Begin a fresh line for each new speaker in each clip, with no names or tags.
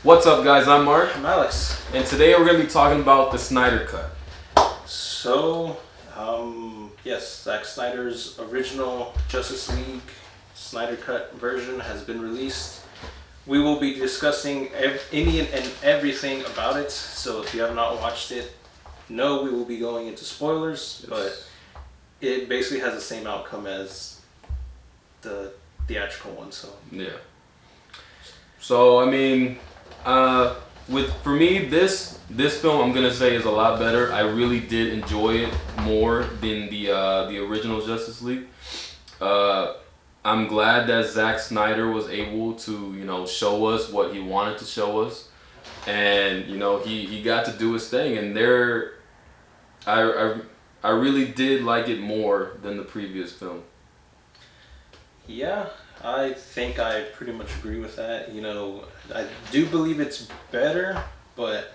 What's up, guys? I'm Mark,
I'm Alex.
and today we're going to be talking about the Snyder Cut.
So, yes, Zack Snyder's original Justice League Snyder Cut version has been released. We will be discussing any and everything about it. So, if you have not watched it, no, we will be going into spoilers, but it basically has the same outcome as the theatrical one. So,
yeah. So, I mean, for me, this film I'm gonna say is a lot better. I really did enjoy it more than the original Justice League. I'm glad that Zack Snyder was able to show us what he wanted to show us, and he got to do his thing. And I really did like it more than the previous film.
yeah, I think I pretty much agree with that. I do believe it's better, but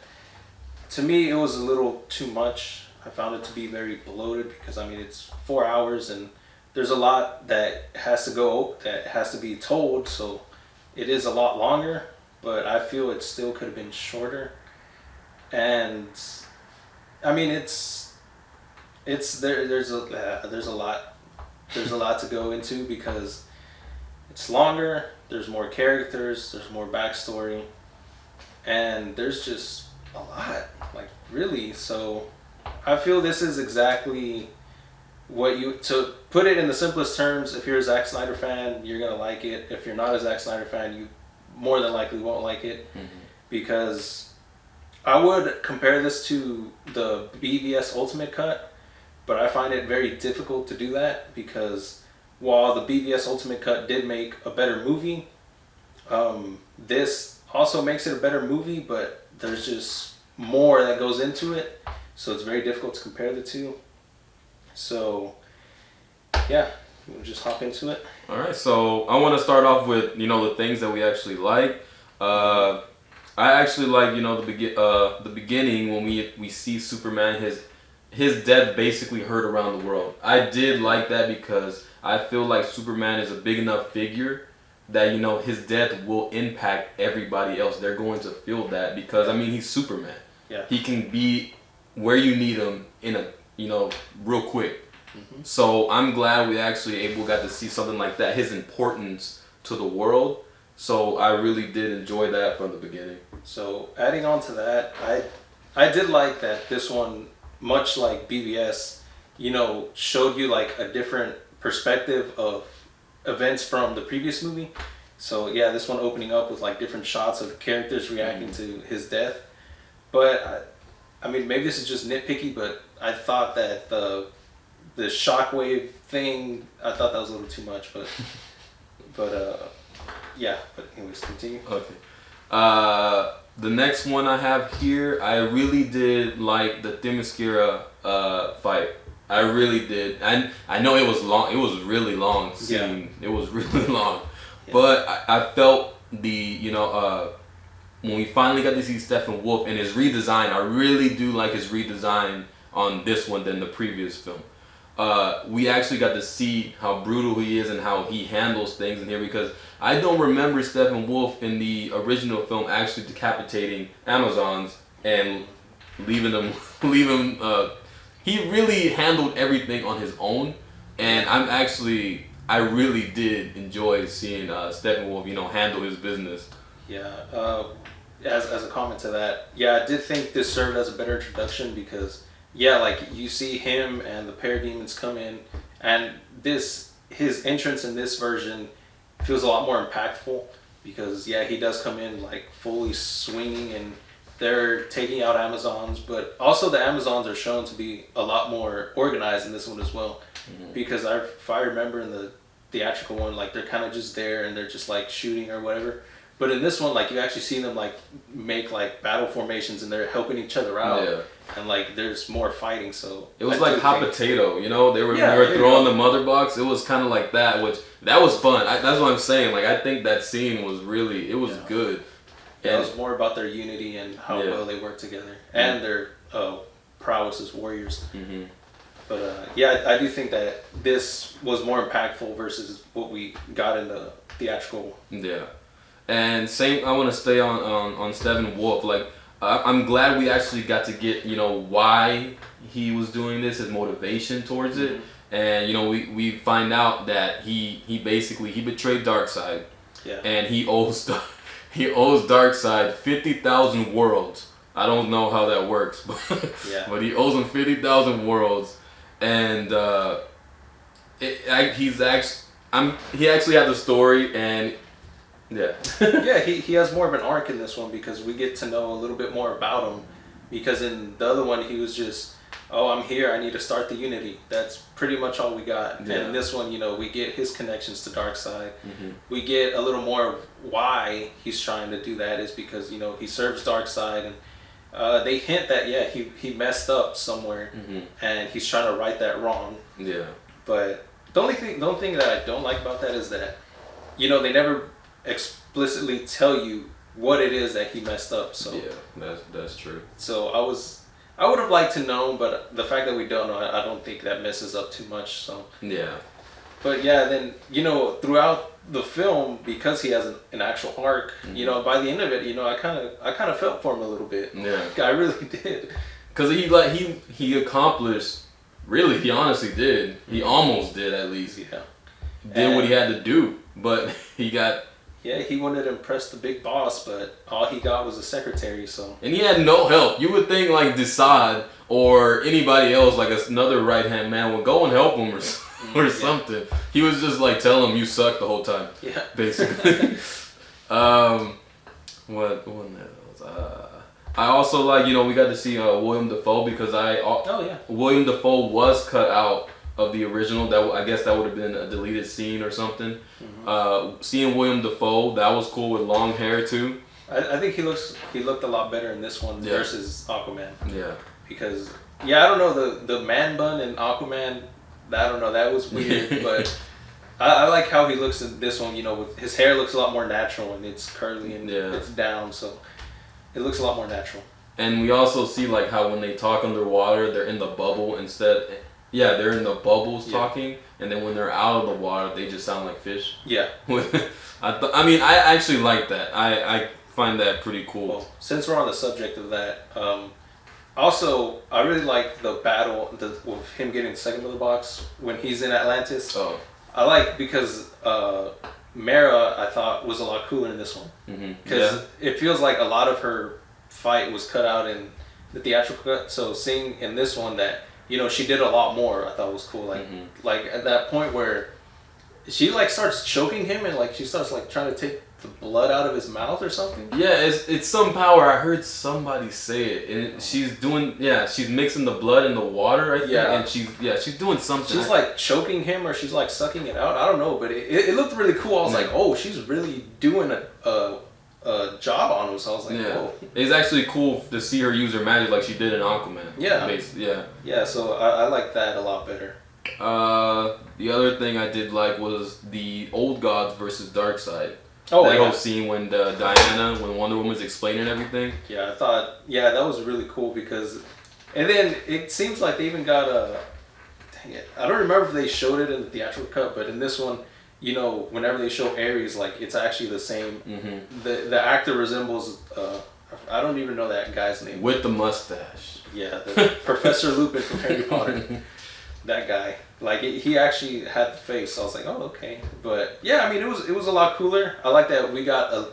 to me it was a little too much. I found it to be very bloated because it's 4 hours and there's a lot that has to be told, so it is a lot longer, but I feel it still could have been shorter. And there's a lot to go into because it's longer, there's more characters, there's more backstory, and there's just a lot, really. So I feel this is exactly to put it in the simplest terms. If you're a Zack Snyder fan, you're going to like it. If you're not a Zack Snyder fan, you more than likely won't like it. Because I would compare this to the BVS Ultimate Cut, but I find it very difficult to do that because while the BVS Ultimate Cut did make a better movie, this also makes it a better movie, but there's just more that goes into it, so it's very difficult to compare the two. So, yeah, we'll just hop into it.
All right, so I want to start off with the things that we actually like. I actually like the beginning when we see Superman, his death basically heard around the world. I did like that because I feel like Superman is a big enough figure that his death will impact everybody else. They're going to feel that because he's Superman.
Yeah.
He can be where you need him in a real quick. So I'm glad we actually got to see something like that, his importance to the world. So I really did enjoy that from the beginning.
So adding on to that, I did like that this one, much like BVS, showed you a different perspective of events from the previous movie. So yeah, this one opening up with different shots of the characters reacting to his death. But maybe this is just nitpicky, but I thought that the shockwave thing, I thought that was a little too much, but yeah. But anyways, continue.
Okay. The next one I have here, I really did like the Themyscira fight. I really did, and I know it was long. It was really long scene. Yeah. It was really long, yeah. But I felt when we finally got to see Steppenwolf and his redesign. I really do like his redesign on this one than the previous film. We actually got to see how brutal he is and how he handles things in here, because I don't remember Steppenwolf in the original film actually decapitating Amazons and leaving them. He really handled everything on his own, and I really did enjoy seeing Steppenwolf, handle his business.
Yeah. As a comment to that, yeah, I did think this served as a better introduction because, yeah, you see him and the parademons come in, and his entrance in this version feels a lot more impactful because, yeah, he does come in fully swinging and they're taking out Amazons, but also the Amazons are shown to be a lot more organized in this one as well. Because if I remember in the theatrical one, they're kind of just there and they're just shooting or whatever. But in this one, you actually see them make battle formations and they're helping each other out.
Yeah.
And there's more fighting, so
it was hot potato, they were throwing the mother box. It was kind of like that, which that was fun. That's what I'm saying. I think that scene was really good.
Yeah, it was more about their unity and how well they work together and their prowess as warriors. But yeah, I do think that this was more impactful versus what we got in the theatrical.
Yeah. And same, I want to stay on Steppenwolf. Like, I'm glad we actually got to get, why he was doing this, his motivation towards it. And, we find out that he basically, he betrayed Darkseid.
Yeah.
And he owes Darkseid 50,000 worlds. I don't know how that works, but he owes him 50,000 worlds. And he actually had the story, and yeah.
Yeah, he has more of an arc in this one because we get to know a little bit more about him. Because in the other one, he was just, oh, I'm here, I need to start the Unity. That's pretty much all we got. Yeah. And in this one, we get his connections to Darkseid. We get a little more of why he's trying to do that is because, he serves Darkseid, and they hint that, he messed up somewhere, and he's trying to right that wrong.
Yeah.
But the only thing that I don't like about that is that, they never explicitly tell you what it is that he messed up. So
yeah, that's true.
So I would have liked to know, but the fact that we don't know, I don't think that messes up too much. So
yeah.
But yeah, then throughout the film, because he has an actual arc, by the end of it, I kind of felt for him a little bit.
Yeah,
I really did.
Because he accomplished. Really, he honestly did. He almost did, at least.
Yeah.
Did what he had to do, but he got.
Yeah, he wanted to impress the big boss, but all he got was a secretary. So.
And he had no help. You would think like Desaad or anybody else, like another right hand man, would go and help him or something. He was just like telling him you suck the whole time.
Yeah.
Basically. What else? I also like, we got to see William Dafoe because William Dafoe was cut out of the original. That I guess that would have been a deleted scene or something. Seeing William Dafoe, that was cool with long hair too.
I think he looked a lot better in this one versus Aquaman.
Yeah.
Because I don't know, the man bun in Aquaman, I don't know, that was weird, but I like how he looks in this one. With his hair looks a lot more natural and it's curly and it's down, so. It looks a lot more natural. And
we also see like how when they talk underwater, they're in the bubble instead. Yeah, they're in the bubbles talking, and then when they're out of the water, they just sound like fish.
Yeah.
I actually like that. I find that pretty cool.
Well, since we're on the subject of that, also I really like the battle with him getting second to the box when he's in Atlantis.
Oh.
I like because. Mara, I thought, was a lot cooler in this one. Because it feels like a lot of her fight was cut out in the theatrical cut. So seeing in this one that, she did a lot more, I thought was cool. Like at that point where she like starts choking him and like she starts like trying to take the blood out of his mouth or something.
Yeah, it's some power. I heard somebody say it. And she's mixing the blood in the water, I think. Yeah. And she's doing something.
She's like choking him or she's like sucking it out. I don't know, but it looked really cool. I was like, oh, she's really doing a job on him. So I was like, whoa.
It's actually cool to see her use her magic like she did in Aquaman.
Yeah.
Basically, yeah.
Yeah, so I like that a lot better.
The other thing I did like was the old gods versus Darkseid.
Oh,
that whole scene when Diana, when Wonder Woman's explaining everything.
Yeah, I thought, that was really cool because, and then it seems like they even got dang it, I don't remember if they showed it in the theatrical cut, but in this one, whenever they show Ares, like it's actually the same. The actor resembles, I don't even know that guy's name.
With the mustache.
Yeah, the Professor Lupin from Harry Potter. That guy, like he actually had the face. So I was like, oh, okay. But yeah, it was a lot cooler. I like that we got a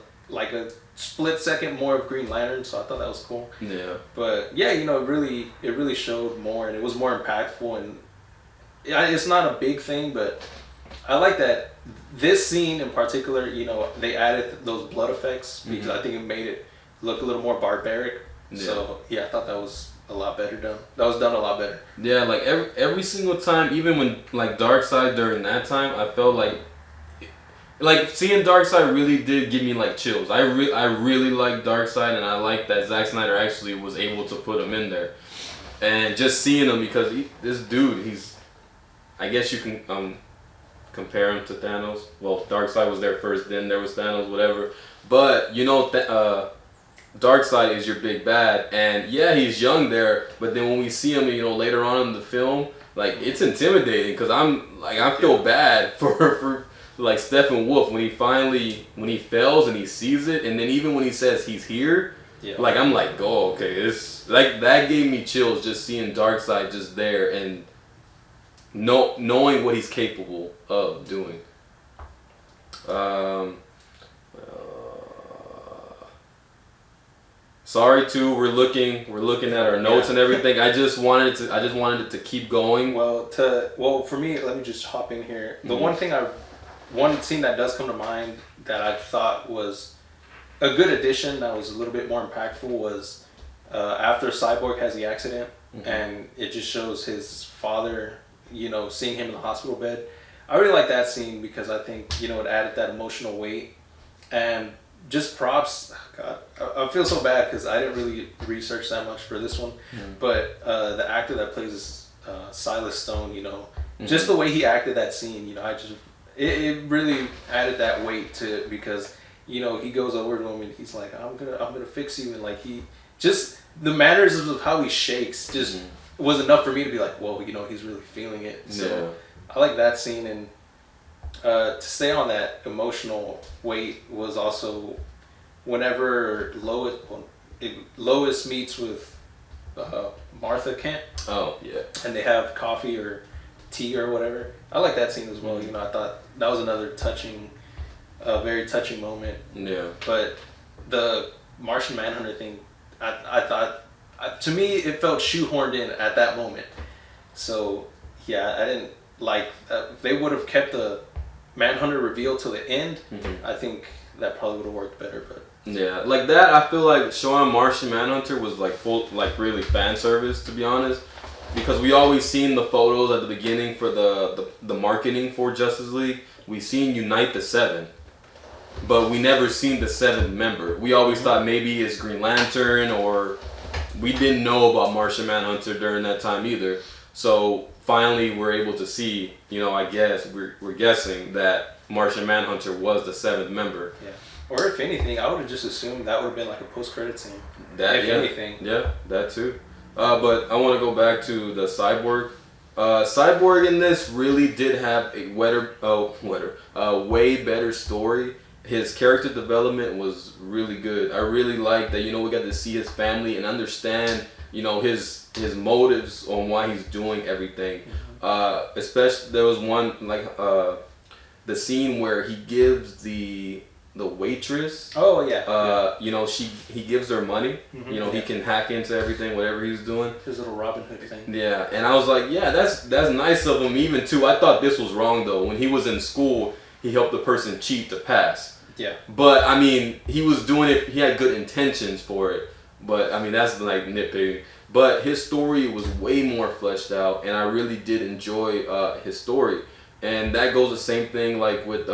split second more of Green Lantern, so I thought that was cool.
Yeah.
But yeah, it really showed more, and it was more impactful. And it's not a big thing, but I like that this scene in particular. They added those blood effects because I think it made it look a little more barbaric. Yeah. So yeah, I thought that was a lot better done. That was done a lot better. Yeah,
like every single time, even when like Darkseid during that time, I felt like seeing Darkseid really did give me like chills. I really like Darkseid, and I like that Zack Snyder actually was able to put him in there, and just seeing him because this dude, I guess you can compare him to Thanos. Well, Darkseid was there first, then there was Thanos, whatever. But Darkseid is your big bad, and yeah, he's young there, but then when we see him, later on in the film, like it's intimidating because I feel bad for like Steppenwolf, when he fails and he sees it, and then even when he says he's here, like I'm like, oh, okay, it's like that gave me chills just seeing Darkseid just there and knowing what he's capable of doing. Sorry too, we're looking at our notes and everything. I just wanted it to keep going.
Well, for me, let me just hop in here. The one scene that does come to mind that I thought was a good addition that was a little bit more impactful was after Cyborg has the accident and it just shows his father, seeing him in the hospital bed. I really like that scene because I think, it added that emotional weight. And just props. God, I feel so bad because I didn't really research that much for this one. But the actor that plays Silas Stone, just the way he acted that scene, it really added that weight to it because, he goes over to him and he's like, I'm gonna fix you, and like just the mannerisms of how he shakes just was enough for me to be like, whoa, he's really feeling it. So I like that scene. And to stay on that emotional weight was also whenever Lois meets with Martha Kent.
Oh yeah.
And they have coffee or tea or whatever. I like that scene as well. I thought that was another very touching moment.
Yeah.
But the Martian Manhunter thing, I thought, to me, it felt shoehorned in at that moment. So yeah, I didn't like. If they would have kept the Manhunter reveal till the end, I think that probably would have worked better. But
yeah, like that, I feel like showing Martian Manhunter was like really fan service, to be honest, because we always seen the photos at the beginning for the marketing for Justice League. We seen Unite the Seven, but we never seen the seventh member. We always thought maybe it's Green Lantern, or we didn't know about Martian Manhunter during that time either. So finally, we're able to see, I guess we're guessing that Martian Manhunter was the seventh member.
Yeah. Or if anything, I would have just assumed that would have been like a post-credit scene. Anything.
Yeah, that too. But I want to go back to the Cyborg. Cyborg in this really did have a way better story. His character development was really good. I really liked that, we got to see his family and understand, his motives on why he's doing everything. Especially there was one the scene where he gives the waitress.
Oh yeah.
He gives her money. He can hack into everything, whatever he's doing.
His little Robin Hood thing.
Yeah, and I was like, yeah, that's nice of him. Even too, I thought this was wrong though. When he was in school, he helped the person cheat to pass.
Yeah.
But I mean, he was doing it. He had good intentions for it. But I mean, that's like nitpicking. But his story was way more fleshed out, and I really did enjoy his story. And that goes the same thing like with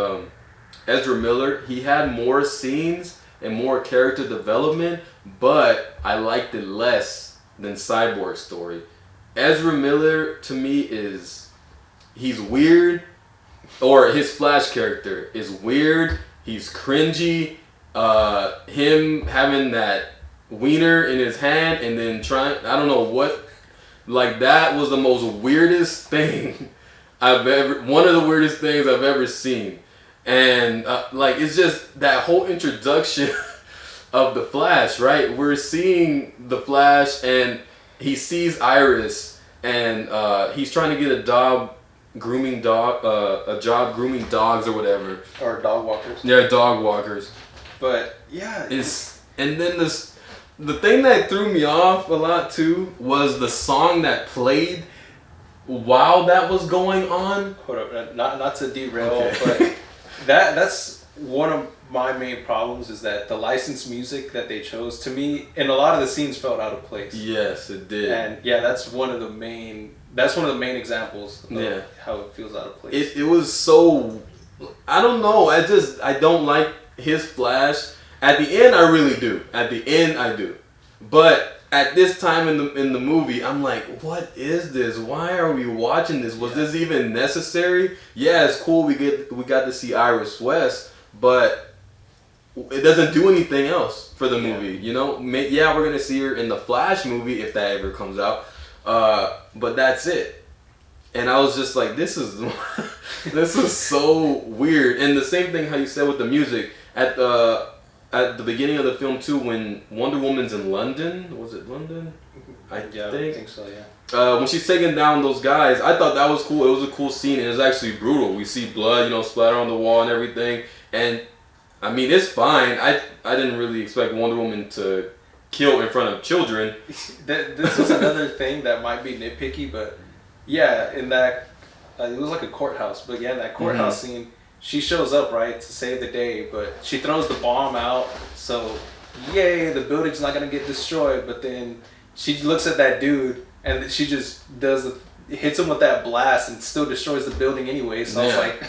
Ezra Miller. He had more scenes and more character development, but I liked it less than Cyborg's story. Ezra Miller to me he's weird, or his Flash character is weird. He's cringy. Him having that wiener in his hand and then I don't know what, like that was the most weirdest thing one of the weirdest things I've ever seen. And it's just that whole introduction of the Flash, right? We're seeing the Flash and he sees Iris and he's trying to get a job grooming dogs or whatever.
Or dog walkers.
Yeah, dog walkers.
But yeah.
And then the thing that threw me off a lot too was the song that played while that was going on.
Hold up, not to derail,
okay.
But that's one of my main problems is that the licensed music that they chose, to me, in a lot of the scenes felt out of place.
Yes, it did.
And yeah, that's one of the main examples of how it feels out of place.
It was so, I don't know, I don't like his Flash. At the end, I really do. At the end, I do. But at this time in the movie, I'm like, what is this? Why are we watching this? Was this even necessary? Yeah, it's cool. We got to see Iris West, but it doesn't do anything else for the movie. Yeah, we're gonna see her in the Flash movie if that ever comes out. But that's it. And I was just like, this is this is so weird. And the same thing how you said with the music at the beginning of the film too, when Wonder Woman's in London, was it London? I think
so. Yeah.
When she's taking down those guys, I thought that was cool. It was a cool scene. It was actually brutal. We see blood, splatter on the wall and everything. And I mean, it's fine. I didn't really expect Wonder Woman to kill in front of children.
This is another thing that might be nitpicky, but yeah, in that it was like a courthouse. But yeah, in that courthouse scene, she shows up right to save the day, but she throws the bomb out. So yay, the building's not gonna get destroyed. But then she looks at that dude and she just hits him with that blast and still destroys the building anyway. So I was like,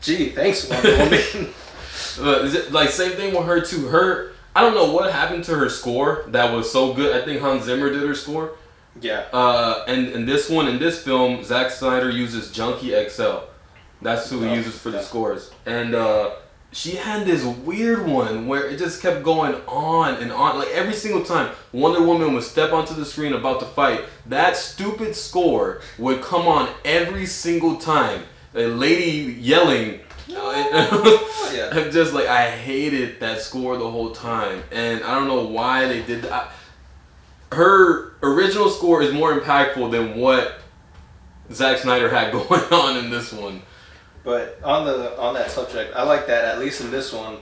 gee, thanks, Wonder Woman.
Like same thing with her too. I don't know what happened to her score that was so good. I think Hans Zimmer did her score.
Yeah.
And in this film, Zack Snyder uses Junkie XL. That's who he uses for the scores. And she had this weird one where it just kept going on and on. Like every single time Wonder Woman would step onto the screen about to fight, that stupid score would come on every single time. A lady yelling. I'm just like, I hated that score the whole time, and I don't know why they did that. Her original score is more impactful than what Zack Snyder had going on in this one.
But on that subject, I like that at least in this one,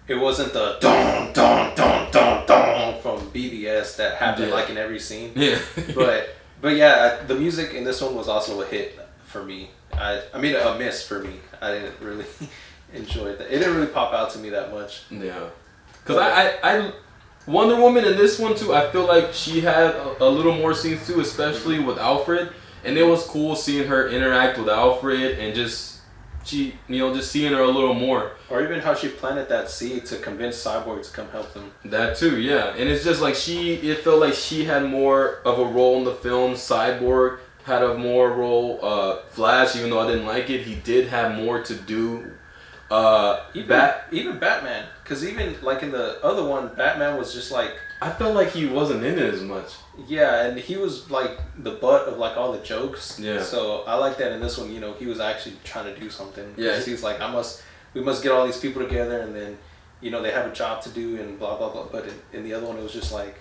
it wasn't the don don don don don from BBS that happened like in every scene.
Yeah.
but yeah, the music in this one was also a hit for me. I mean a miss for me. I didn't really enjoy that. It didn't really pop out to me that much.
Yeah, because I Wonder Woman in this one too, I feel like she had a little more scenes too, especially with Alfred, and it was cool seeing her interact with Alfred and just seeing her a little more.
Or even how she planted that seed to convince Cyborg to come help them.
That too, yeah. And it's just like it felt like she had more of a role in the film. Cyborg had a more role. Flash, even though I didn't like it, he did have more to do.
Even Batman, because even like in the other one, Batman was just like,
I felt like he wasn't in it as much.
Yeah, and he was like the butt of like all the jokes.
Yeah.
So I like that in this one. He was actually trying to do something.
Yeah.
He's like, we must get all these people together, and then they have a job to do and blah blah blah. But in the other one, it was just like,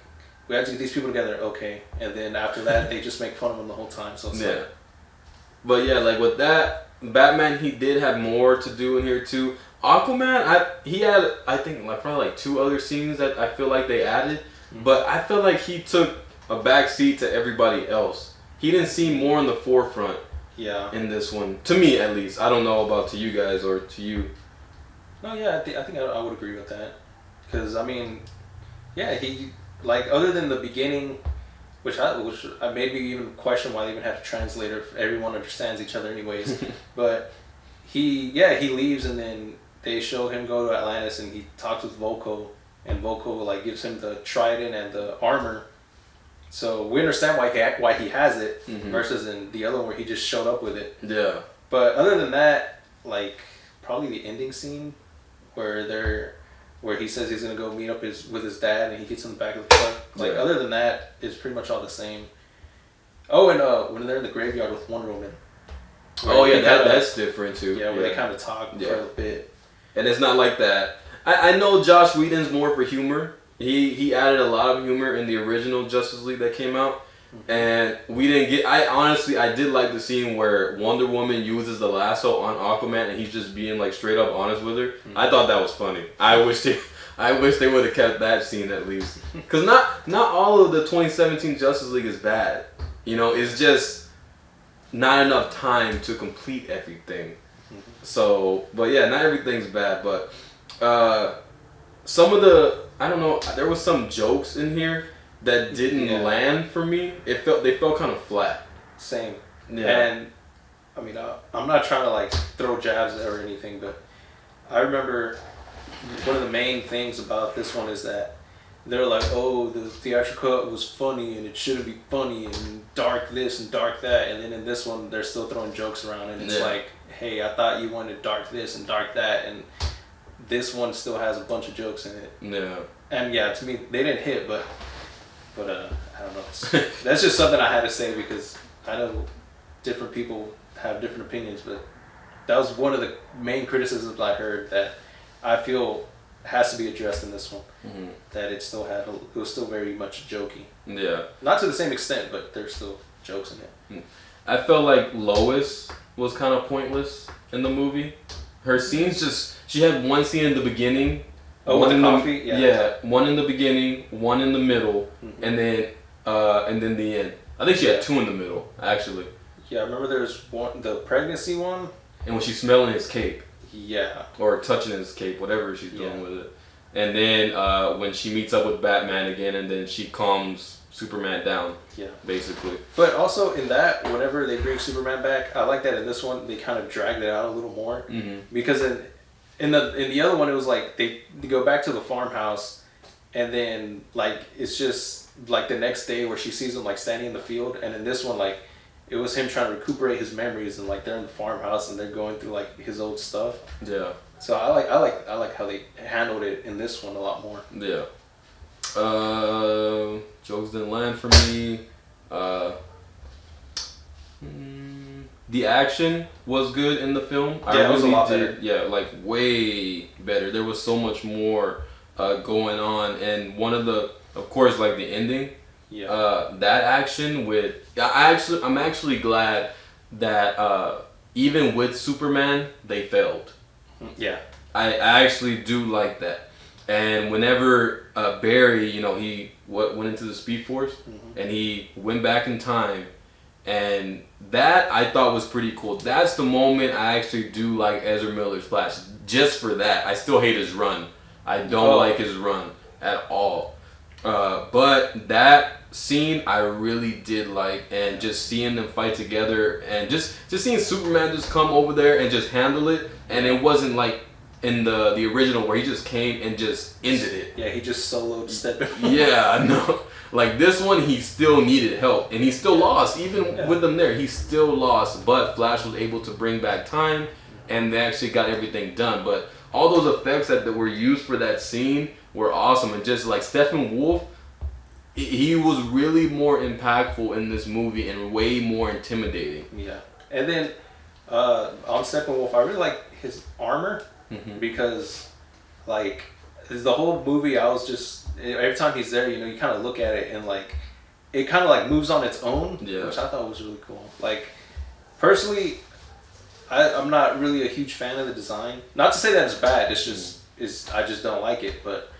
we have to get these people together, okay, and then after that, they just make fun of him the whole time. So it's like,
but yeah, like with that, Batman, he did have more to do in here too. Aquaman, he had, I think, like probably like 2 other scenes that I feel like they added, but I feel like he took a back seat to everybody else. He didn't seem more in the forefront.
Yeah.
In this one, to me at least. I don't know about to you guys or to you.
No, yeah, I think I would agree with that, because I mean, yeah, he like other than the beginning, which I made me even question why they even had a translator if everyone understands each other anyways, but he leaves and then they show him go to Atlantis and he talks with Volko, and Volko like gives him the trident and the armor. So we understand why he has it, versus in the other one where he just showed up with it.
Yeah.
But other than that, like probably the ending scene where he says he's gonna go meet up with his dad and he gets in the back of the truck. Like other than that, it's pretty much all the same. Oh, and when they're in the graveyard with Wonder Woman.
Oh yeah, that's different too.
Yeah, where they kind of talk for a bit.
And it's not like that. I know Joss Whedon's more for humor. He added a lot of humor in the original Justice League that came out. And we didn't get... I did like the scene where Wonder Woman uses the lasso on Aquaman and he's just being like straight up honest with her. I thought that was funny. I wish they would have kept that scene at least. Because not all of the 2017 Justice League is bad. It's just not enough time to complete everything. So, but yeah, not everything's bad. But some of the... I don't know, there was some jokes in here that didn't land for me. They felt kind of flat.
Same.
Yeah.
And I mean, I'm not trying to like throw jabs or anything, but I remember one of the main things about this one is that they're like, oh, the theatrical cut was funny and it shouldn't be funny and dark this and dark that, and then in this one they're still throwing jokes around and it's like, hey, I thought you wanted dark this and dark that, and this one still has a bunch of jokes in it.
Yeah.
And yeah, to me, they didn't hit, but I don't know. That's just something I had to say because I know different people have different opinions, but that was one of the main criticisms I heard that I feel has to be addressed in this one.
Mm-hmm.
That it still had it was still very much jokey.
Yeah.
Not to the same extent, but there's still jokes in it.
I felt like Lois was kind of pointless in the movie. Her scenes she had one scene in the beginning.
Oh, with the coffee?
Yeah, one in the beginning, one in the middle,
mm-hmm.
and then the end. I think she had two in the middle, actually.
Yeah, I remember there's one, the pregnancy one.
And when she's smelling his cape.
Yeah.
Or touching his cape, whatever she's doing with it. And then when she meets up with Batman again, and then she calms Superman down. Yeah. Basically.
But also in that, whenever they bring Superman back, I like that in this one they kind of dragged it out a little more.
Mm-hmm.
Because in the other one it was like they go back to the farmhouse, and then like it's just like the next day where she sees him like standing in the field, and in this one like it was him trying to recuperate his memories, and like they're in the farmhouse and they're going through like his old stuff.
Yeah.
So I like how they handled it in this one a lot more.
Yeah. Jokes didn't land for me. The action was good in the film.
Yeah, it was a lot better.
Yeah, like way better. There was so much more going on, and one of of course, like the ending. Yeah. That action with I'm actually glad that even with Superman they failed.
Yeah.
I actually do like that. And whenever Barry, he went into the Speed Force, mm-hmm. and he went back in time, and that I thought was pretty cool. That's the moment I actually do like Ezra Miller's Flash. Just for that. I still hate his run. I don't like his run at all. But that scene I really did like, and just seeing them fight together, and just seeing Superman just come over there and just handle it, and it wasn't like in the original where he just came and just ended it.
Yeah, he just soloed Steppenwolf.
Yeah, I know. Like this one, he still needed help, and he still lost. Even with them there, he still lost. But Flash was able to bring back time, and they actually got everything done. But all those effects that were used for that scene were awesome, and just like Steppenwolf, he was really more impactful in this movie and way more intimidating.
Yeah, and then on Steppenwolf, I really like his armor. Mm-hmm. Because like the whole movie I was just every time he's there, you kind of look at it and like it kind of like moves on its own, which I thought was really cool. Like personally I'm not really a huge fan of the design, not to say that it's bad, it's just I just don't like it, but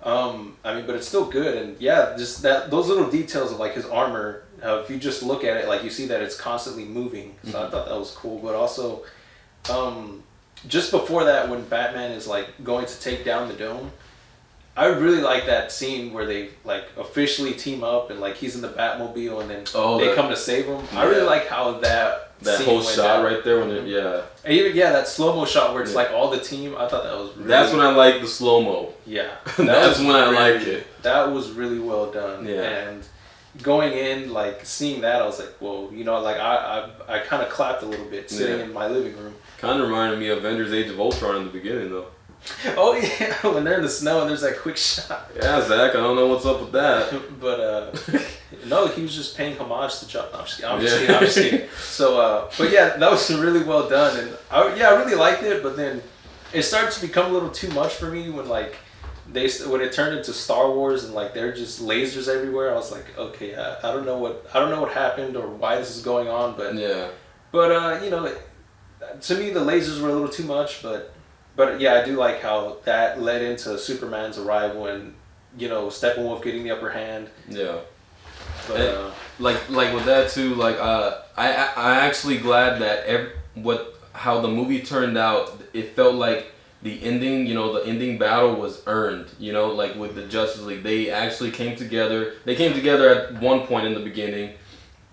but it's still good. And yeah, just those little details of like his armor, if you just look at it, like you see that it's constantly moving, so mm-hmm. I thought that was cool. But also just before that, when Batman is like going to take down the dome, I really like that scene where they like officially team up and like he's in the Batmobile and then they come to save him. Yeah. I really like how that
whole shot right there when and
even that slow-mo shot where it's like all the team. I thought that was really
that's when I like the slow-mo.
Yeah.
That's when I like it.
That was really well done. Yeah. And going in, like seeing that, I was like, whoa, like I kind of clapped a little bit sitting in my living room.
Kind of reminded me of Avengers Age of Ultron in the beginning, though.
Oh, yeah, when they're in the snow and there's that quick shot.
Yeah, Zach, I don't know what's up with that.
But, no, he was just paying homage to Chuck. No, I'm just kidding. So, but yeah, that was really well done. And I really liked it, but then it started to become a little too much for me when, like, when it turned into Star Wars and like they're just lasers everywhere. I was like, okay, I don't know what happened or why this is going on, but to me the lasers were a little too much, but yeah, I do like how that led into Superman's arrival and Steppenwolf getting the upper hand. Yeah. But
and, like with that too, like I actually glad that how the movie turned out. It felt like the ending, the ending battle was earned, like with the Justice League. They actually came together. They came together at one point in the beginning,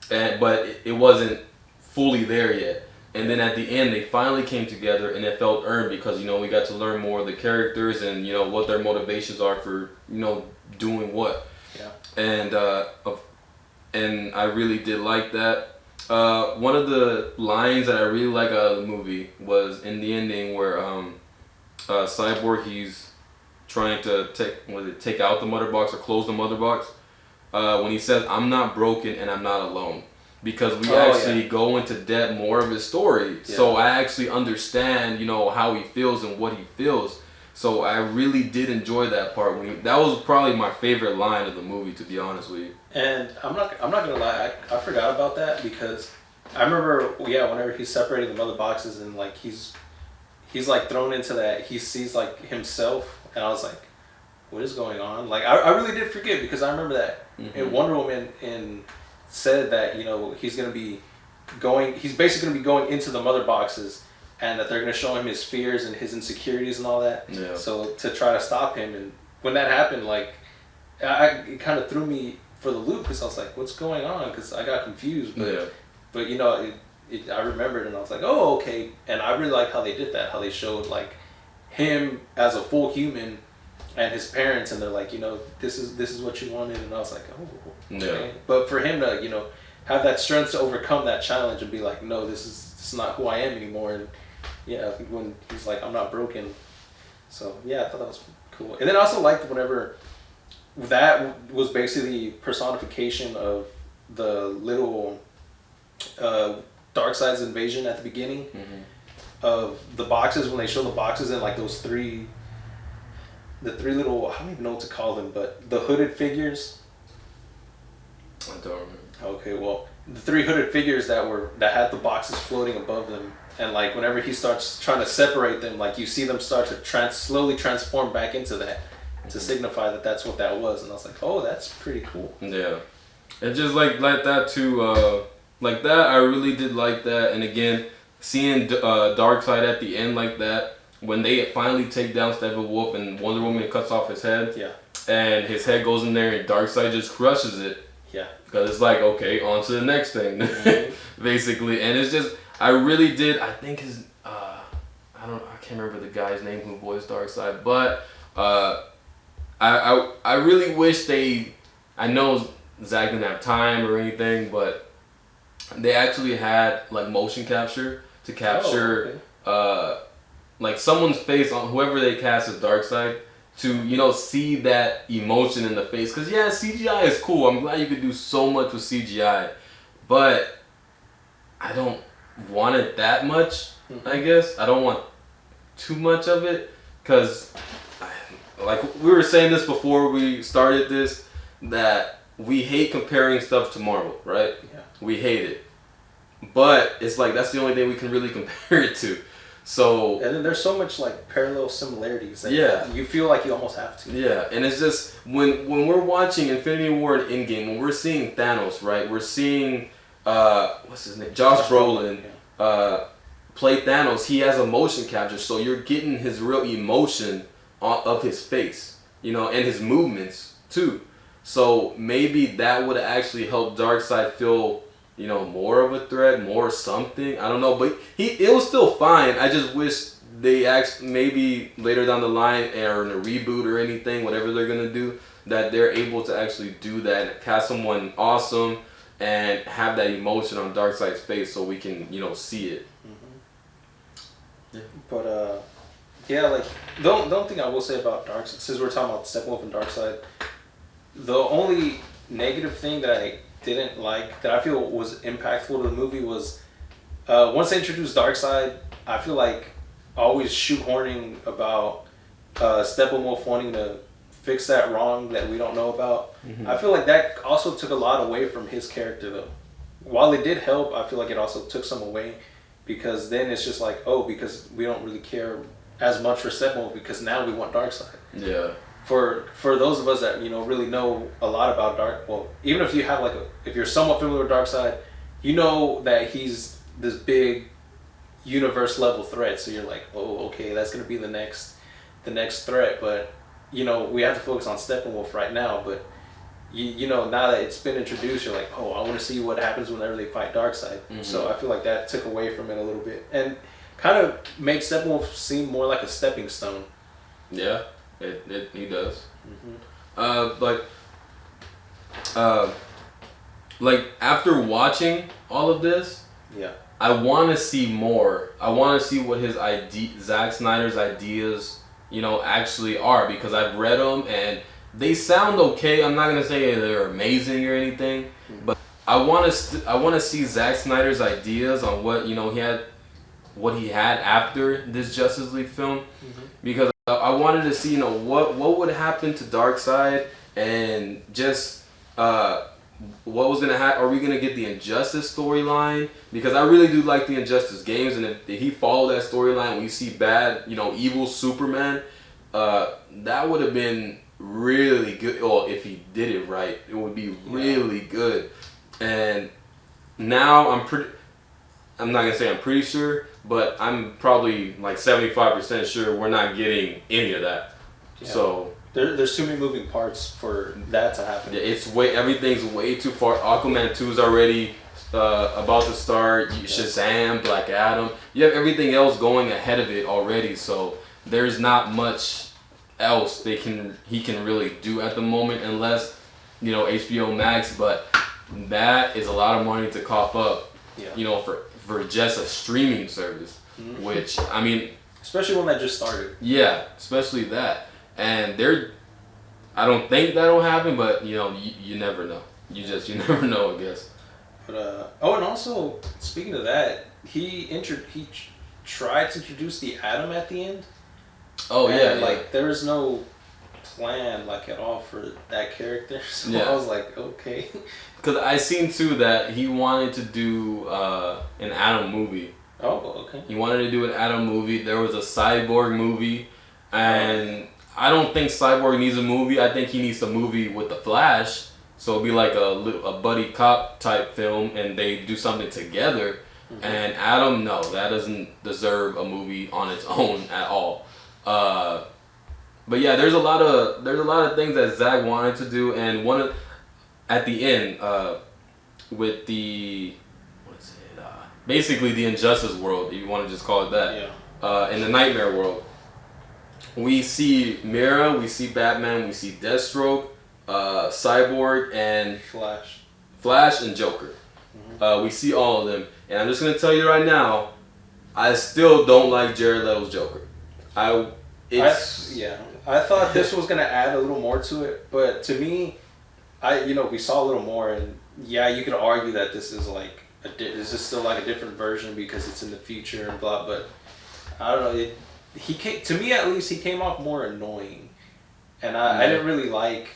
but it wasn't fully there yet. And then at the end, they finally came together, and it felt earned because, we got to learn more of the characters and, what their motivations are for, doing what. Yeah. And I really did like that. One of the lines that I really like out of the movie was in the ending where Cyborg, he's trying to take out the mother box or close the mother box. When he says, "I'm not broken and I'm not alone." because we actually go into depth more of his story.
Yeah.
So I actually understand, how he feels and what he feels. So I really did enjoy that part. That was probably my favorite line of the movie, to be honest with you.
And I'm not gonna lie, I forgot about that because I remember, whenever he's separating the mother boxes and like he's like thrown into that, he sees like himself, and I was like, what is going on? Like I really did forget, because I remember that in Wonder Woman said that he's basically gonna be going into the mother boxes, and that they're gonna show him his fears and his insecurities and all that.
Yeah.
So to try to stop him, and when that happened, like it kind of threw me for the loop, because I was like, what's going on? Because I got confused. But I remembered, and I was like, oh, okay. And I really like how they did that, how they showed like him as a full human and his parents, and they're like, this is what you wanted, and I was like, oh, okay.
Yeah.
But for him to have that strength to overcome that challenge and be like, no, this is not who I am anymore, and when he's like, I'm not broken. So I thought that was cool. And then I also liked whenever that was basically personification of the little Darkseid's invasion at the beginning of the boxes, when they show the boxes and like the three little, I don't even know what to call them, but the hooded figures.
I don't remember.
Okay, well, the three hooded figures that had the boxes floating above them, and like whenever he starts trying to separate them, like you see them start to slowly transform back into that, to signify that that's what that was. And I was like, oh, that's pretty cool.
Yeah, and just like that too. Like that, I really did like that. And again, seeing Darkseid at the end like that, when they finally take down Steppenwolf and Wonder Woman cuts off his head, and his head goes in there and Darkseid just crushes it.
Yeah.
Because it's like, okay, on to the next thing, basically. And it's just, I really did, I think I can't remember the guy's name who voiced Darkseid, but I really wish I know Zack didn't have time or anything, but they actually had like motion capture to capture like someone's face on whoever they cast as Darkseid, to see that emotion in the face. Because CGI is cool. I'm glad you could do so much with CGI, but I don't want it that much. I guess I don't want too much of it, because like we were saying this before we started this, that we hate comparing stuff to Marvel, right?
Yeah.
We hate it. But it's like that's the only thing we can really compare it to. So
and then there's so much like parallel similarities that you feel like you almost have to.
Yeah, and it's just when we're watching Infinity War and Endgame, when we're seeing Thanos, right? We're seeing what's his name? Josh Brolin play Thanos. He has a motion capture, so you're getting his real emotion of his face, and his movements too. So maybe that would actually help Darkseid feel, more of a threat, more something. I don't know, but it was still fine. I just wish they maybe later down the line, or in a reboot or anything, whatever they're gonna do, that they're able to actually do that and cast someone awesome and have that emotion on Darkseid's face, so we can see it.
Yeah. But like the only thing I will say about Darkseid, since we're talking about Steppenwolf and Darkseid, the only negative thing that I didn't like, that I feel was impactful to the movie, was once they introduced Darkseid, I feel like always shoehorning about Steppenwolf wanting to fix that wrong that we don't know about. I feel like that also took a lot away from his character, though. While it did help, I feel like it also took some away, because then it's just like, because we don't really care as much for Steppenwolf, because now we want Darkseid.
Yeah.
For those of us that really know a lot about even if you have if you're somewhat familiar with Darkseid, that he's this big universe level threat. So you're like, oh, okay, that's gonna be the next threat. But we have to focus on Steppenwolf right now. But now that it's been introduced, you're like, oh, I want to see what happens whenever they fight Darkseid. So I feel like that took away from it a little bit, and kind of makes Steppenwolf seem more like a stepping stone.
Yeah. He does. Like after watching all of this, I want to see more. I want to see what Zack Snyder's ideas, actually are, because I've read them and they sound okay. I'm not gonna say they're amazing or anything, but I want to see Zack Snyder's ideas on what he had after this Justice League film, because I wanted to see what would happen to Darkseid, and just what was gonna happen. Are we gonna get the Injustice storyline? Because I really do like the Injustice games, and if he followed that storyline, when you see bad, evil Superman, that would have been really good. Or if he did it right, it would be really good. And now I'm not gonna say I'm pretty sure, but I'm probably like 75% sure we're not getting any of that. Yeah. So
there's too many moving parts for that to happen.
Yeah, everything's way too far. Aquaman 2 is already about to start. Shazam, Black Adam. You have everything else going ahead of it already, so there's not much else he can really do at the moment, unless HBO Max. But that is a lot of money to cough up. Yeah. For just a streaming service, which I mean,
especially when that just started.
Yeah, especially that. And I don't think that'll happen, but you never know. You never know, I guess.
But and also speaking of that, he tried to introduce the Atom at the end.
Oh yeah,
like there was no plan like at all for that character, so I was like, okay.
Because I seen too that he wanted to do an Atom movie.
Oh, okay.
He wanted to do an Atom movie. There was a Cyborg movie, and I don't think Cyborg needs a movie. I think he needs a movie with the Flash. So it'll be like a buddy cop type film, and they do something together. Mm-hmm. And Atom, no, that doesn't deserve a movie on its own at all. But yeah, there's a lot of things that Zack wanted to do, and at the end with the basically the Injustice world, if you want to just call it that. Yeah. In the Nightmare world, we see Mira, we see Batman, we see Deathstroke, Cyborg, and Flash and Joker. Mm-hmm. We see all of them, and I'm just gonna tell you right now, I still don't like Jared Leto's Joker. I thought this was gonna add a little more to it, but to me, we saw a little more, and you could argue that this is like this is still like a different version because it's in the future and blah. But I don't know. To me at least, he came off more annoying, and I didn't really like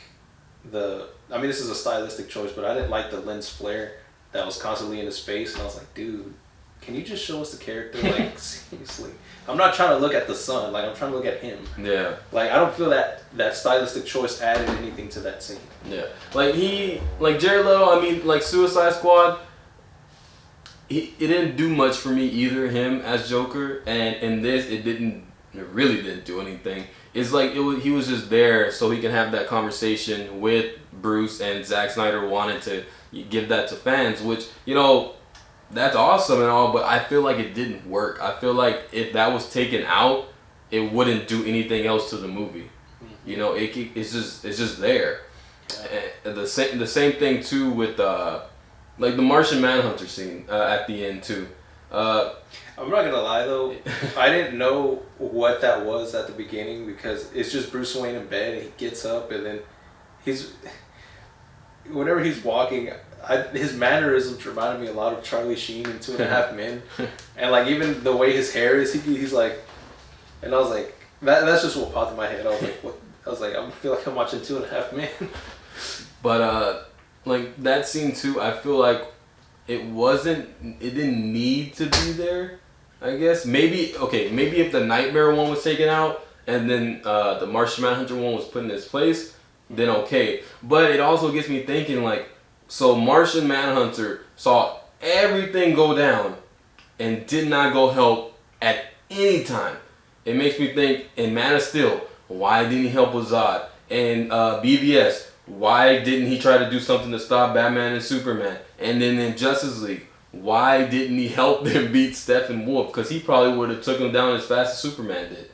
I mean, this is a stylistic choice, but I didn't like the lens flare that was constantly in his face, and I was like, dude, can you just show us the character? Like, seriously. I'm not trying to look at the sun. Like, I'm trying to look at him. Yeah. Like, I don't feel that stylistic choice added anything to that scene. Yeah. Like, Jared Leto, I mean, like, Suicide Squad, it didn't do much for me either, him as Joker. And in this, it really didn't do anything. It's like, he was just there so he can have that conversation with Bruce, and Zack Snyder wanted to give that to fans, which, that's awesome and all, but I feel like it didn't work. I feel like if that was taken out, it wouldn't do anything else to the movie. Mm-hmm. It's just there. Yeah. And the same thing too with like the Martian Manhunter scene at the end too.
I'm not gonna lie though, I didn't know what that was at the beginning, because it's just Bruce Wayne in bed and he gets up, and then whenever he's walking, his mannerisms reminded me a lot of Charlie Sheen in 2.5 Men, and like even the way his hair is, he's like, and I was like, that's just what popped in my head. I was like, what? I was like, I feel like I'm watching 2.5 Men.
But like that scene too, I feel like it didn't need to be there. I guess maybe if the Nightmare one was taken out and then the Martian Manhunter one was put in its place, then okay. But it also gets me thinking, like, so Martian Manhunter saw everything go down and did not go help at any time. It makes me think, in Man of Steel, why didn't he help with Zod? And BVS, why didn't he try to do something to stop Batman and Superman? And then in Justice League, why didn't he help them beat Steppenwolf? Because he probably would have took him down as fast as Superman did.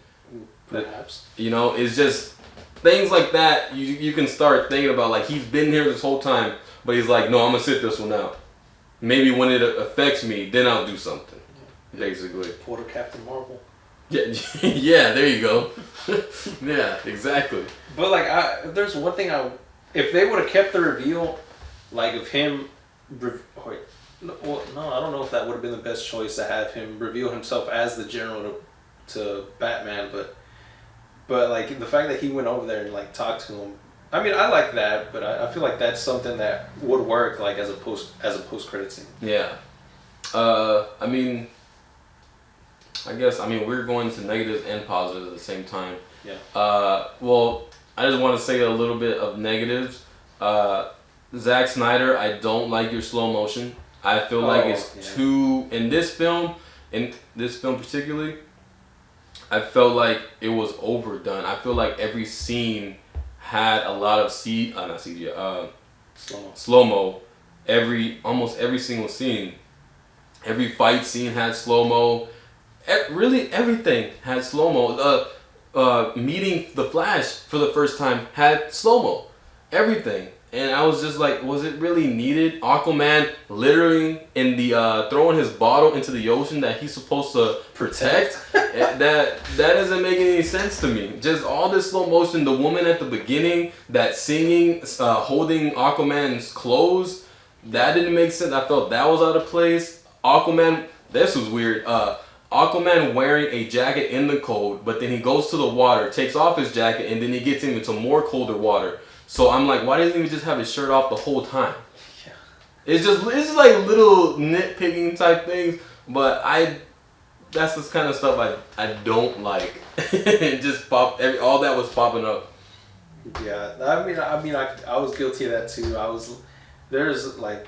Perhaps.
It's just things like that you can start thinking about. Like, he's been here this whole time, but he's like, no, I'm going to sit this one out. Maybe when it affects me, then I'll do something, basically.
Porter Captain Marvel.
Yeah, yeah, there you go. Yeah, exactly.
But, like, there's one thing if they would have kept the reveal, like, of him Wait, no, well, no, I don't know if that would have been the best choice to have him reveal himself as the general to Batman, but like the fact that he went over there and like talked to him. I mean, I like that, but I feel like that's something that would work like as a post credit scene.
Yeah. I mean, we're going to negatives and positives at the same time.
Yeah.
Well, I just want to say a little bit of negatives. Zack Snyder, I don't like your slow motion. I feel like it's too in this film particularly. I felt like it was overdone. I feel like every scene had a lot of slow mo. Almost every single scene, every fight scene had slow mo. Really, everything had slow mo. Meeting the Flash for the first time had slow mo. Everything. And I was just like, was it really needed? Aquaman literally in the throwing his bottle into the ocean that he's supposed to protect. that doesn't make any sense to me. Just all this slow motion. The woman at the beginning that singing, holding Aquaman's clothes, that didn't make sense. I felt that was out of place. Aquaman, this was weird. Aquaman wearing a jacket in the cold, but then he goes to the water, takes off his jacket, and then he gets into more colder water. So I'm like, why doesn't he just have his shirt off the whole time?
Yeah.
It's just like little nitpicking type things, but that's this kind of stuff I don't like. It just all that was popping up.
Yeah, I was guilty of that too. There's like,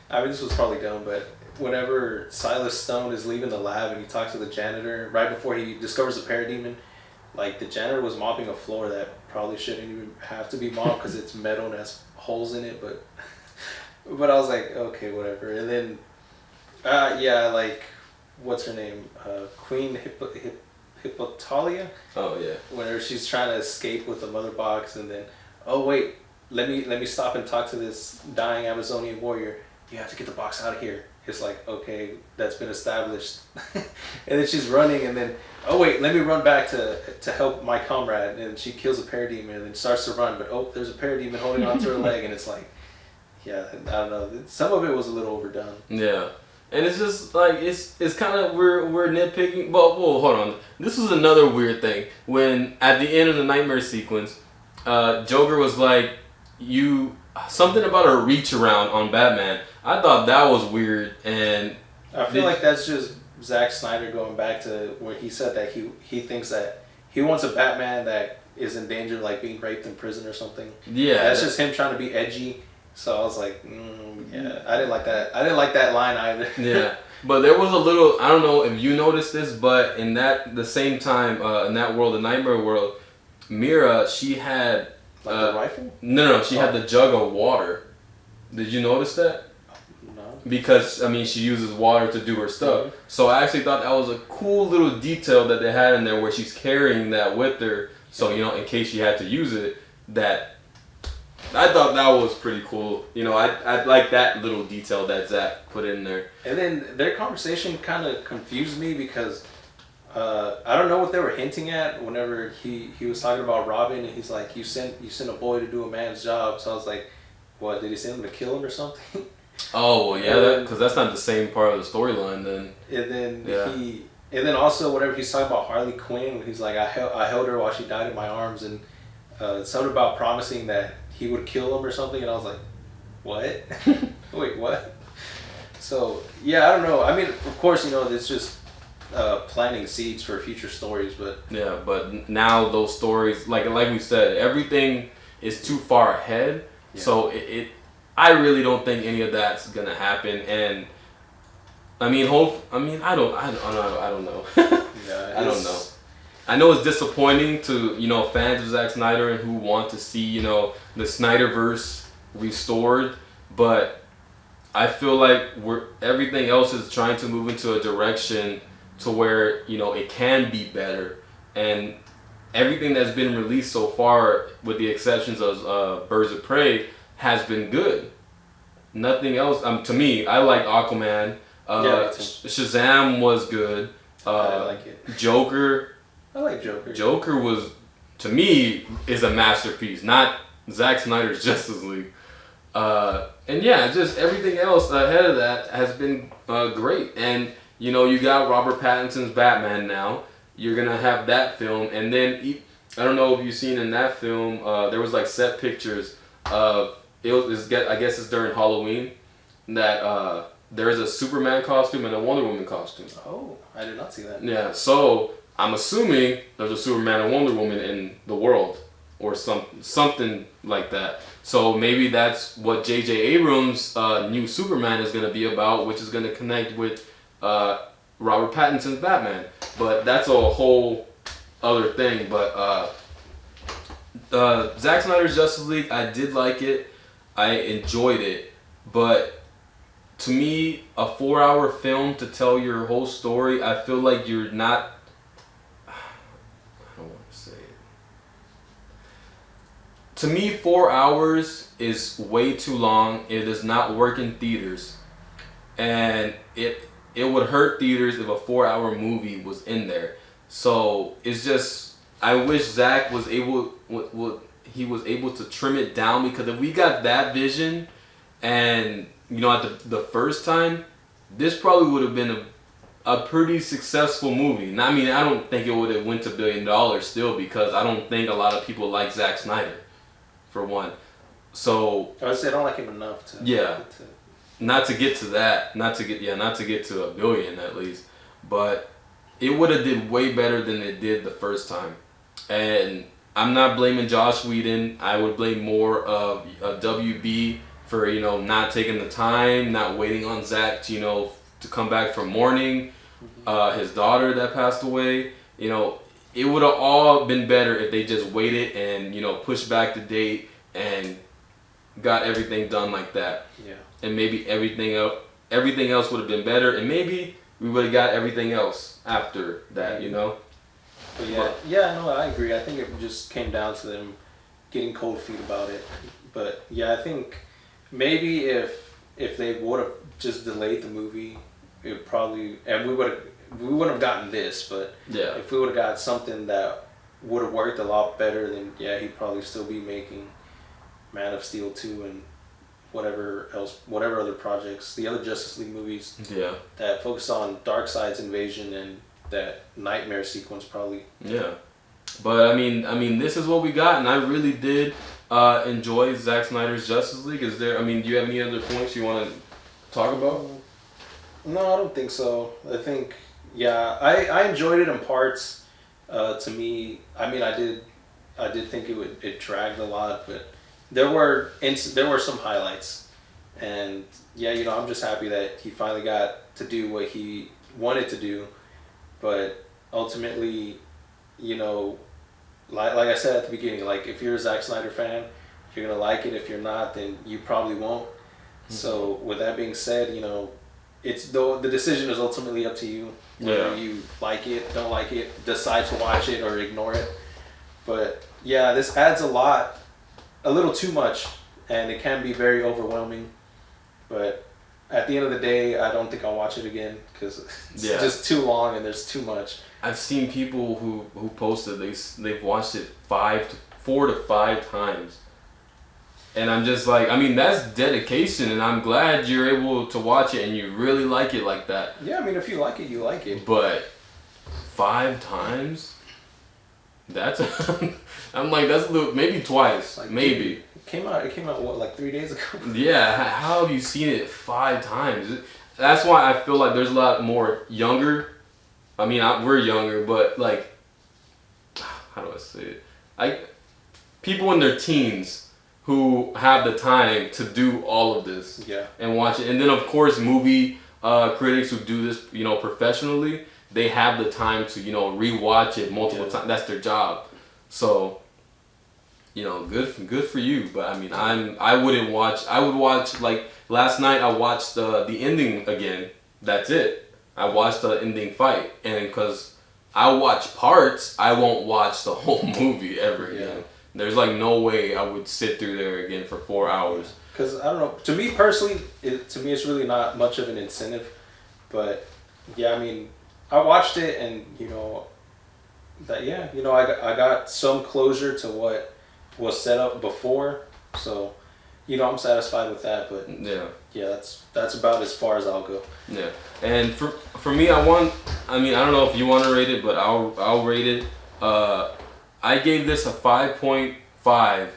this was probably dumb, but whenever Silas Stone is leaving the lab and he talks to the janitor right before he discovers the parademon, like the janitor was mopping a floor that probably shouldn't even have to be mopped because it's metal and has holes in it, but I was like, okay, whatever. And then like what's her name, Queen Hippotalia.
Oh yeah.
Whenever she's trying to escape with the mother box, and then wait, let me stop and talk to this dying Amazonian warrior. You have to get the box out of here. It's like, okay, that's been established. And then she's running, and then, wait, let me run back to help my comrade. And she kills a parademon and then starts to run, but there's a parademon holding onto her leg, and it's like, yeah, I don't know. Some of it was a little overdone.
Yeah. And it's just like, it's kind of, we're nitpicking, but hold on. This was another weird thing. When, at the end of the nightmare sequence, Joker was like, something about a reach around on Batman. I thought that was weird, and
I feel like that's just Zack Snyder going back to where he said that he thinks that he wants a Batman that is in danger, like being raped in prison or something.
Yeah,
that's just him trying to be edgy. So I was like, yeah, I didn't like that. I didn't like that line either.
Yeah, but there was a little. I don't know if you noticed this, but in the same time, in that world, the nightmare world, Mira, she had
a rifle.
No, she had the jug of water. Did you notice that? Because she uses water to do her stuff. Mm-hmm. So I actually thought that was a cool little detail that they had in there where she's carrying that with her. So in case she had to use it, that I thought that was pretty cool. I like that little detail that Zack put in there.
And then their conversation kind of confused me because I don't know what they were hinting at. Whenever he was talking about Robin, and he's like, you sent a boy to do a man's job. So I was like, what, did he send him to kill him or something?
Oh, well, yeah, because that's not the same part of the storyline then.
And then also whenever he's talking about Harley Quinn, he's like, I held her while she died in my arms, and something about promising that he would kill him or something, and I was like, what? Wait, what? So, yeah, I don't know. Of course, it's just planting seeds for future stories, but... Yeah,
but now those stories, like we said, everything is too far ahead, so I really don't think any of that's gonna happen, and I don't know.
Yeah,
I don't know. I know it's disappointing to fans of Zack Snyder and who want to see the Snyderverse restored, but I feel like everything else is trying to move into a direction to where it can be better, and everything that's been released so far, with the exceptions of Birds of Prey, has been good. Nothing else. To me, I liked Aquaman. Shazam was good.
I like it.
Joker.
I like Joker.
Joker was, to me, is a masterpiece. Not Zack Snyder's Justice League. And yeah, just everything else ahead of that has been great. And you know, you got Robert Pattinson's Batman now. You're gonna have that film, and then I don't know if you've seen in that film. There was like set pictures of I guess it's during Halloween that there is a Superman costume and a Wonder Woman costume.
Oh, I did not see that.
Yeah, so I'm assuming there's a Superman and Wonder Woman in the world, or something like that. So maybe that's what J.J. Abrams' new Superman is going to be about, which is going to connect with Robert Pattinson's Batman. But that's a whole other thing. But Zack Snyder's Justice League, I did like it. I enjoyed it. But to me, a 4-hour film to tell your whole story, I feel like you're not... I don't want to say it. To me, 4 hours is way too long. It does not work in theaters. And it would hurt theaters if a 4-hour movie was in there. So it's just, I wish Zach was able, he was able to trim it down, because if we got that vision, and you know, at the first time, this probably would have been a pretty successful movie. And I mean, I don't think it would have went to $1 billion still, because I don't think a lot of people like Zack Snyder, for one. So
I would say I don't like him enough to.
Yeah. Not to get to that, not to get to $1 billion at least, but it would have did way better than it did the first time. And I'm not blaming Joss Whedon. I would blame more of WB for, you know, not taking the time, not waiting on Zach to, you know, to come back from mourning his daughter that passed away. You know, it would have all been better if they just waited and, you know, pushed back the date and got everything done like that.
Yeah.
And maybe everything else would have been better, and maybe we would have got everything else after that, you know?
But yeah, no, I agree. I think it just came down to them getting cold feet about it. But yeah, I think maybe if they would have just delayed the movie, it probably, and we wouldn't have gotten this, but
yeah,
if we would have got something that would have worked a lot better, then yeah, he'd probably still be making Man of Steel 2 and whatever other projects, the other Justice League movies that focus on Darkseid's invasion and that nightmare sequence probably.
Yeah. But I mean this is what we got, and I really did enjoy Zack Snyder's Justice League. Do you have any other points you want to talk about?
No, I don't think so. I think I enjoyed it in parts. To me, I mean, I did think it dragged a lot, but there were some highlights, and yeah, you know, I'm just happy that he finally got to do what he wanted to do. But ultimately, you know, like I said at the beginning, like if you're a Zack Snyder fan, you're gonna like it. If you're not, then you probably won't. Mm-hmm. So with that being said, you know, the decision is ultimately up to you. Whether you like it, don't like it, decide to watch it or ignore it. But yeah, this adds a little too much, and it can be very overwhelming. But at the end of the day, I don't think I'll watch it again, because it's just too long and there's too much.
I've seen people who posted they've watched it 4 to 5 times, and I'm just like, I mean, that's dedication, and I'm glad you're able to watch it and you really like it like that.
Yeah, I mean, if you like it, you like it.
But 5 times? That's I'm like, that's a little, maybe twice, like, maybe.
It came out what, like 3 days ago?
Yeah, how have you seen it 5 times? That's why I feel like there's a lot more younger. I mean, we're younger, but like, how do I say it? People in their teens who have the time to do all of this and watch it. And then of course movie critics who do this, you know, professionally, they have the time to, you know, rewatch it multiple times. That's their job. So, you know, good for you. But I mean, I would watch, like last night I watched the ending again. That's it. I watched the ending fight, and because I watch parts, I won't watch the whole movie ever again. There's like no way I would sit through there again for 4 hours.
Because I don't know. To me personally, it's really not much of an incentive. But yeah, I mean, I watched it, and you know, I got some closure to what was set up before. So I'm satisfied with that. But
Yeah.
yeah, that's about as far as I'll go.
Yeah. And for me, I mean, I don't know if you want to rate it, but I'll rate it. I gave this a 5.5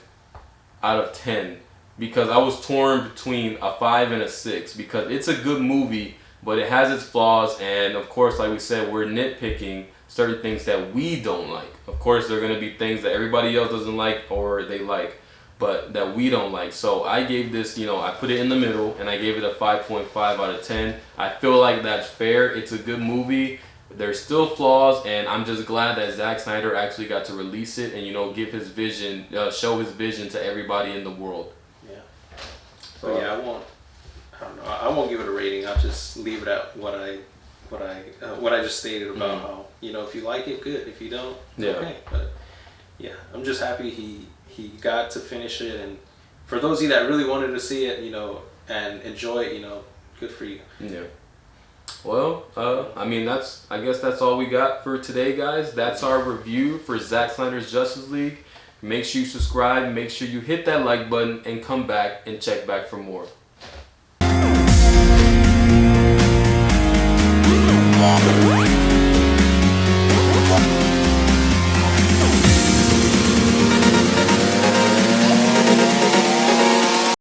out of 10 because I was torn between a 5 and a 6 because it's a good movie, but it has its flaws, and of course, like we said, we're nitpicking certain things that we don't like. Of course, there are going to be things that everybody else doesn't like or they like, but that we don't like. So I gave this, I put it in the middle and I gave it a 5.5 out of 10. I feel like that's fair. It's a good movie. There's still flaws, and I'm just glad that Zack Snyder actually got to release it and give his vision, show his vision to everybody in the world.
Yeah. So yeah, I don't know. I won't give it a rating. I'll just leave it at what I just stated about how if you like it, good. If you don't, okay. But yeah, I'm just happy he got to finish it, and for those of you that really wanted to see it, and enjoy it, good for you.
Yeah. Well, I mean, I guess that's all we got for today, guys. That's our review for Zack Snyder's Justice League. Make sure you subscribe, make sure you hit that like button, and come back and check back for more.